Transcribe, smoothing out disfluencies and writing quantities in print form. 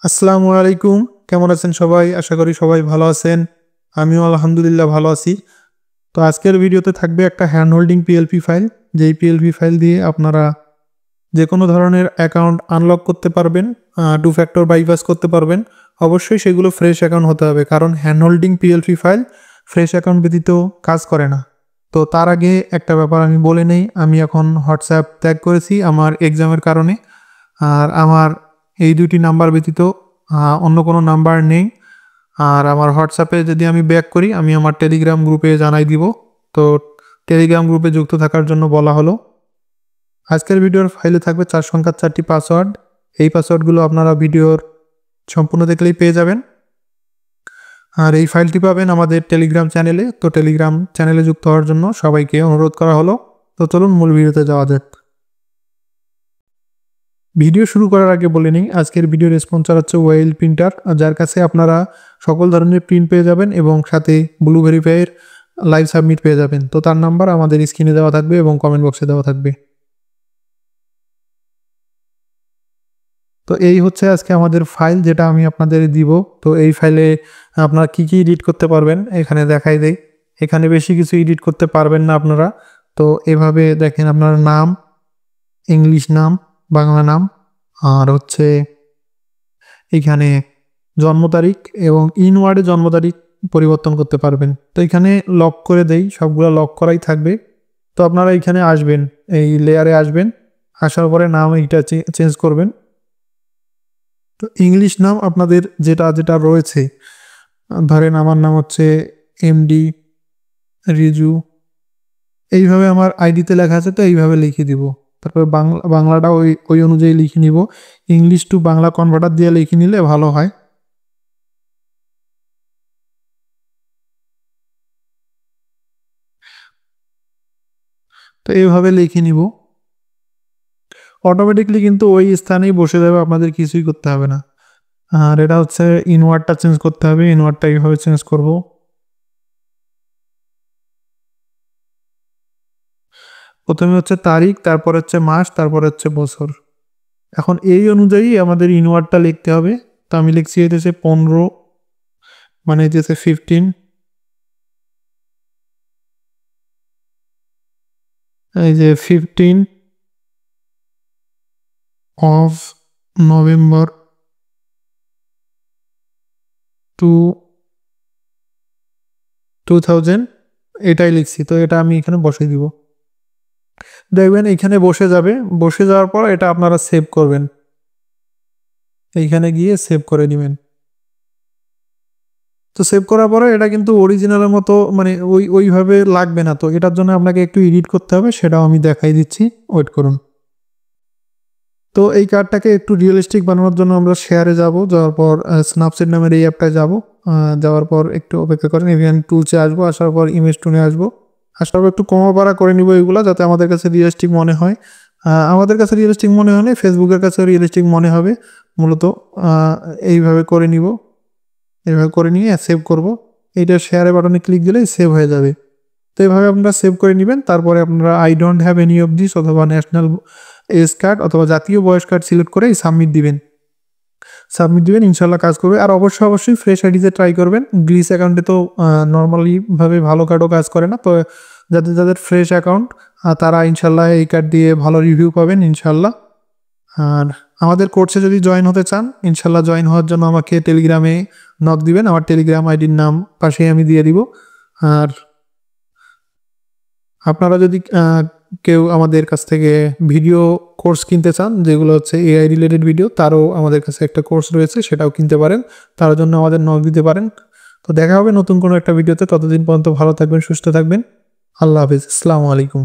আসসালামু আলাইকুম। কেমন আছেন সবাই? আশা করি সবাই ভালো আছেন। আমিও আলহামদুলিল্লাহ ভালো আছি। তো আজকের ভিডিওতে থাকবে একটা হ্যান্ড হোল্ডিং পিএলপি ফাইল। যেই পিএলপি ফাইল দিয়ে আপনারা যেকোনো ধরনের অ্যাকাউন্ট আনলক করতে পারবেন, টু ফ্যাক্টর বাইপাস করতে পারবেন। অবশ্যই সেগুলো ফ্রেশ অ্যাকাউন্ট হতে হবে, কারণ hand holding PLP file fresh account ব্যতীত কাজ করে না। তো তার আগে একটা ব্যাপার আমি বলে নেই, আমি এখন হোয়াটসঅ্যাপ ত্যাগ করেছি আমার এক্সামের কারণে। আর আমার এই দুটি নাম্বার ব্যতীত অন্য কোনো নাম্বার নেই। আর আমার হোয়াটসঅ্যাপে যদি আমি ব্যাক করি, আমি আমার টেলিগ্রাম গ্রুপে জানাই দিব। তো টেলিগ্রাম গ্রুপে যুক্ত থাকার জন্য বলা হলো। আজকের ভিডিওর ফাইলে থাকবে 4 সংখ্যার 4টি পাসওয়ার্ড। এই পাসওয়ার্ডগুলো আপনারা ভিডিওর সম্পূর্ণ দেখলেই পেয়ে যাবেন। আর এই ফাইলটি পাবেন আমাদের টেলিগ্রাম চ্যানেলে। তো টেলিগ্রাম চ্যানেলে যুক্ত হওয়ার জন্য সবাইকে অনুরোধ করা হলো। তো চলুন মূল ভিডিওতে যাওয়া যাক। ভিডিও শুরু করার আগে বলে নিই, আজকের ভিডিওর স্পন্সর হচ্ছে ওয়েল প্রিন্টার, যার কাছে আপনারা সকল ধরনের প্রিন্ট পেয়ে যাবেন এবং সাথে ব্লু ভেরিফাইয়ের লাইভ সাবমিট পেয়ে যাবেন। তো তার নাম্বার আমাদের স্ক্রিনে দেওয়া থাকবে এবং কমেন্ট বক্সে দেওয়া থাকবে। তো এই হচ্ছে আজকে আমাদের ফাইল, যেটা আমি আপনাদের দিব। তো এই ফাইলে আপনারা কি কি এডিট করতে পারবেন এখানে দেখাই দেই। এখানে বেশি কিছু এডিট করতে পারবেন না আপনারা। তো এভাবে দেখেন, আপনার নাম, ইংলিশ নাম, বাংলা নাম, আর হচ্ছে এখানে জন্ম তারিখ এবং ইনওয়ার্ডে জন্ম তারিখ পরিবর্তন করতে পারবেন। তো এখানে লক করে দেই, সবগুলো লক করাই থাকবে। তো আপনারা এখানে আসবেন, এই লেয়ারে আসবেন, আসার পরে নাম এইটা চেঞ্জ করবেন। তো ইংলিশ নাম আপনাদের যেটা যেটা রয়েছে, ধরেন আমার নাম হচ্ছে এমডি রিজু, এইভাবে আমার আইডিতে লেখা আছে, তো এইভাবে লিখে দিব। তারপরে বাংলাটা ওই ওই অনুযায়ী লিখে নিব। ইংলিশ টু বাংলা কনভার্টার দিয়ে লিখে নিলে ভালো হয়। তো এইভাবে লিখে নিব, অটোমেটিকলি কিন্তু ওই স্থানেই বসে যাবে, আপনাদের কিছুই করতে হবে না। আর এটা হচ্ছে ইনওয়ার্ডটা চেঞ্জ করতে হবে, ইনওয়ার্ডটা এইভাবে চেঞ্জ করব। প্রথমে হচ্ছে তারিখ, তারপর হচ্ছে মাস, তারপর হচ্ছে বছর। এখন এই অনুযায়ী আমাদের ইনওয়ার্ডটা লিখতে হবে। তো আমি লিখছি এতেছে 15, মানে এতেছে 15, এই যে 15 অফ নভেম্বর টু 2000, এটাই লিখছি। তো এটা আমি এখানে বসিয়ে দিব, দেখবেন এখানে বসে যাবে। বসে যাওয়ার পর এটা আপনারা সেভ করবেন, এইখানে গিয়ে সেভ করে নেবেন। তো সেভ করার পরে এটা কিন্তু অরিজিনালের মতো মানে ওইভাবে লাগবে না। তো এটার জন্য আপনাকে একটু এডিট করতে হবে, সেটাও আমি দেখাই দিচ্ছি, ওয়েট করুন। তো এই কার্ডটাকে একটু রিয়েলিস্টিক বানানোর জন্য আমরা শেয়ারে যাব, যাওয়ার পর স্ন্যাপচিট নামের এই অ্যাপটায় যাব। যাওয়ার পর একটু অপেক্ষা করেন, ইভেন টুলসে আসবো, আসার পর ইমেজ টুনে আসবো, আসার পর একটু কমা বাড়া করে নিব এগুলো, যাতে আমাদের কাছে রিয়েলিস্টিক মনে হয়। আমাদের কাছে রিয়েলিস্টিক মনে হলে ফেসবুকের কাছে রিয়েলিস্টিক মনে হবে। মূলত এইভাবে করে নিব, এইভাবে করে নিয়ে সেভ করব। এইটা শেয়ারে বাটনে ক্লিক দিলেই সেভ হয়ে যাবে। তো এইভাবে আপনারা সেভ করে নেবেন। তারপরে আপনারা I don't have any of this অথবা ন্যাশনাল এজ কার্ড অথবা জাতীয় বয়স কার্ড সিলেক্ট করে সাবমিট দিবেন। সাবমিট দিবেন, ইনশাল্লাহ কাজ করবে। আর অবশ্যই ফ্রেশ আইডিতে ট্রাই করবেন। গ্লিচ অ্যাকাউন্টে তো নর্মালিভাবে ভালো কার্ডও কাজ করে না। তো যাদের যাদের ফ্রেশ অ্যাকাউন্ট, তারা ইনশাল্লাহ এই কার্ড দিয়ে ভালো রিভিউ পাবেন ইনশাল্লাহ। আর আমাদের কোর্সে যদি জয়েন হতে চান, ইনশাল্লাহ জয়েন হওয়ার জন্য আমাকে টেলিগ্রামে নক দিবেন। আমার টেলিগ্রাম আইডির নাম পাশেই আমি দিয়ে দিব। আর আপনারা যদি কেউ আমাদের কাছ থেকে ভিডিও কোর্স কিনতে চান, যেগুলো হচ্ছে এআই রিলেটেড ভিডিও, তারও আমাদের কাছে একটা কোর্স রয়েছে, সেটাও কিনতে পারেন। তার জন্য আমাদের নক দিতে পারেন। তো দেখা হবে নতুন কোনো একটা ভিডিওতে। ততদিন পর্যন্ত ভালো থাকবেন, সুস্থ থাকবেন। আল্লাহ হাফিজ, আসসালামু আলাইকুম।